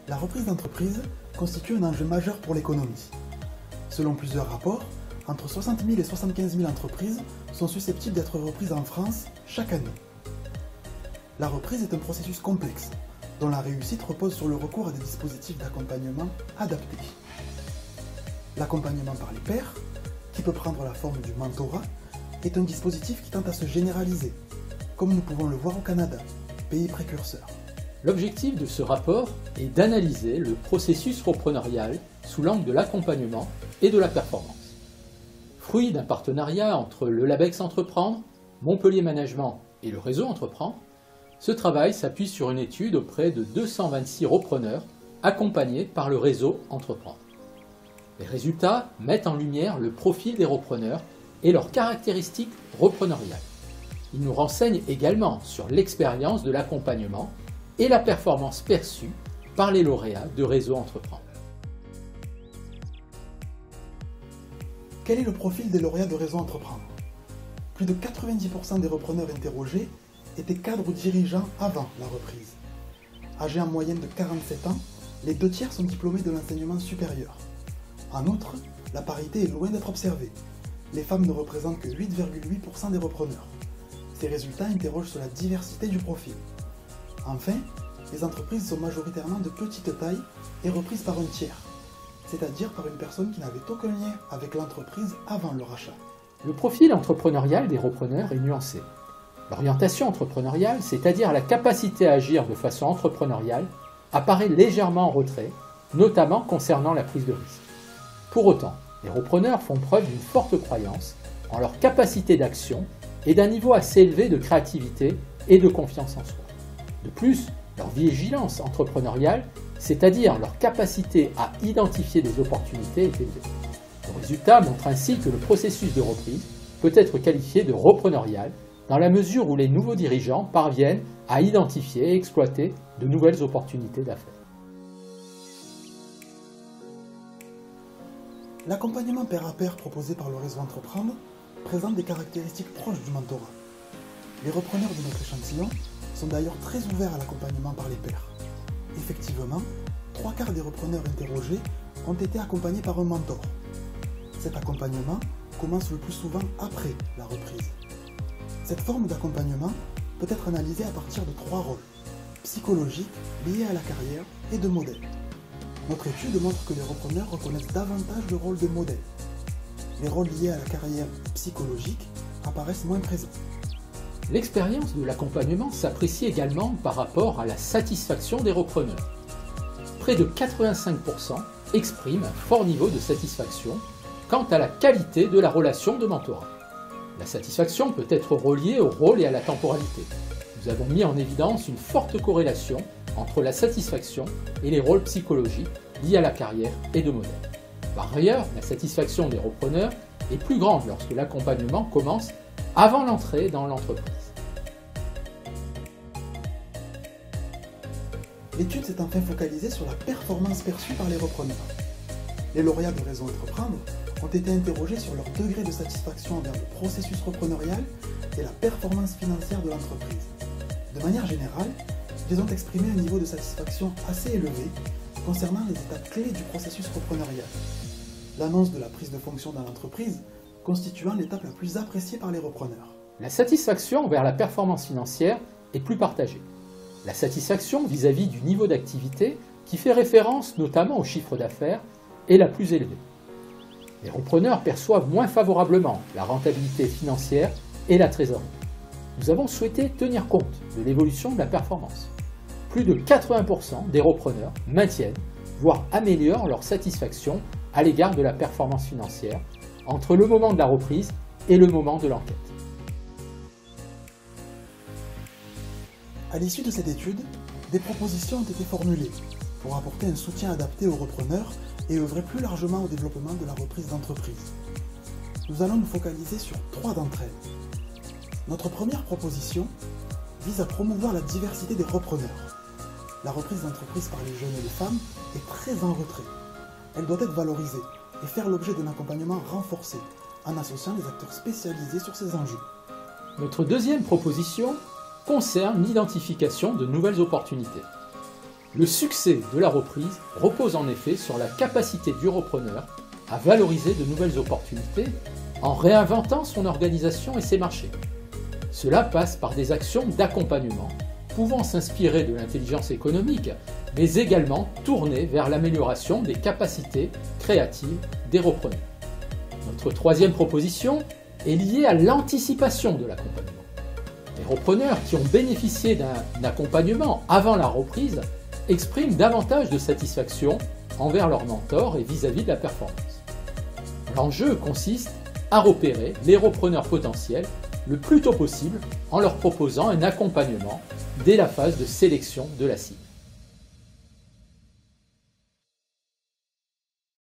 La reprise d'entreprise constitue un enjeu majeur pour l'économie. Selon plusieurs rapports, entre 60 000 et 75 000 entreprises sont susceptibles d'être reprises en France chaque année. La reprise est un processus complexe, dont la réussite repose sur le recours à des dispositifs d'accompagnement adaptés. L'accompagnement par les pairs, qui peut prendre la forme du mentorat, est un dispositif qui tente à se généraliser, comme nous pouvons le voir au Canada, pays précurseur. L'objectif de ce rapport est d'analyser le processus repreneurial sous l'angle de l'accompagnement et de la performance. Fruit d'un partenariat entre le LabEx Entreprendre, Montpellier Management et le réseau Entreprendre, ce travail s'appuie sur une étude auprès de 226 repreneurs accompagnés par le réseau Entreprendre. Les résultats mettent en lumière le profil des repreneurs et leurs caractéristiques repreneuriales. Ils nous renseignent également sur l'expérience de l'accompagnement et la performance perçue par les lauréats de Réseau Entreprendre. Quel est le profil des lauréats de Réseau Entreprendre? Plus de 90% des repreneurs interrogés étaient cadres ou dirigeants avant la reprise. Âgés en moyenne de 47 ans, les 2/3 sont diplômés de l'enseignement supérieur. En outre, la parité est loin d'être observée. Les femmes ne représentent que 8,8% des repreneurs. Ces résultats interrogent sur la diversité du profil. Enfin, les entreprises sont majoritairement de petite taille et reprises par un tiers, c'est-à-dire par une personne qui n'avait aucun lien avec l'entreprise avant le rachat. Le profil entrepreneurial des repreneurs est nuancé. L'orientation entrepreneuriale, c'est-à-dire la capacité à agir de façon entrepreneuriale, apparaît légèrement en retrait, notamment concernant la prise de risque. Pour autant, les repreneurs font preuve d'une forte croyance en leur capacité d'action et d'un niveau assez élevé de créativité et de confiance en soi. De plus, leur vigilance entrepreneuriale, c'est-à-dire leur capacité à identifier des opportunités, est élevée. Le résultat montre ainsi que le processus de reprise peut être qualifié de repreneurial dans la mesure où les nouveaux dirigeants parviennent à identifier et exploiter de nouvelles opportunités d'affaires. L'accompagnement pair à pair proposé par le réseau Entreprendre présente des caractéristiques proches du mentorat. Les repreneurs de notre échantillon sont d'ailleurs très ouverts à l'accompagnement par les pairs. Effectivement, 3/4 des repreneurs interrogés ont été accompagnés par un mentor. Cet accompagnement commence le plus souvent après la reprise. Cette forme d'accompagnement peut être analysée à partir de 3 rôles, psychologiques, liés à la carrière et de modèles. Notre étude montre que les repreneurs reconnaissent davantage le rôle de modèle. Les rôles liés à la carrière psychologique apparaissent moins présents. L'expérience de l'accompagnement s'apprécie également par rapport à la satisfaction des repreneurs. Près de 85% expriment un fort niveau de satisfaction quant à la qualité de la relation de mentorat. La satisfaction peut être reliée au rôle et à la temporalité. Nous avons mis en évidence une forte corrélation entre la satisfaction et les rôles psychologiques liés à la carrière et de modèle. Par ailleurs, la satisfaction des repreneurs est plus grande lorsque l'accompagnement commence avant l'entrée dans l'entreprise. L'étude s'est enfin focalisée sur la performance perçue par les repreneurs. Les lauréats de Réseau Entreprendre ont été interrogés sur leur degré de satisfaction envers le processus repreneurial et la performance financière de l'entreprise. De manière générale, ils ont exprimé un niveau de satisfaction assez élevé concernant les étapes clés du processus repreneurial. L'annonce de la prise de fonction dans l'entreprise constituant l'étape la plus appréciée par les repreneurs. La satisfaction envers la performance financière est plus partagée. La satisfaction vis-à-vis du niveau d'activité, qui fait référence notamment au chiffre d'affaires, est la plus élevée. Les repreneurs perçoivent moins favorablement la rentabilité financière et la trésorerie. Nous avons souhaité tenir compte de l'évolution de la performance. Plus de 80% des repreneurs maintiennent, voire améliorent leur satisfaction à l'égard de la performance financière entre le moment de la reprise et le moment de l'enquête. À l'issue de cette étude, des propositions ont été formulées pour apporter un soutien adapté aux repreneurs et œuvrer plus largement au développement de la reprise d'entreprise. Nous allons nous focaliser sur 3 d'entre elles. Notre première proposition vise à promouvoir la diversité des repreneurs. La reprise d'entreprise par les jeunes et les femmes est très en retrait. Elle doit être valorisée et faire l'objet d'un accompagnement renforcé en associant des acteurs spécialisés sur ces enjeux. Notre deuxième proposition concerne l'identification de nouvelles opportunités. Le succès de la reprise repose en effet sur la capacité du repreneur à valoriser de nouvelles opportunités en réinventant son organisation et ses marchés. Cela passe par des actions d'accompagnement pouvant s'inspirer de l'intelligence économique, mais également tourner vers l'amélioration des capacités créatives des repreneurs. Notre troisième proposition est liée à l'anticipation de l'accompagnement. Les repreneurs qui ont bénéficié d'un accompagnement avant la reprise expriment davantage de satisfaction envers leur mentor et vis-à-vis de la performance. L'enjeu consiste à repérer les repreneurs potentiels le plus tôt possible en leur proposant un accompagnement dès la phase de sélection de la cible.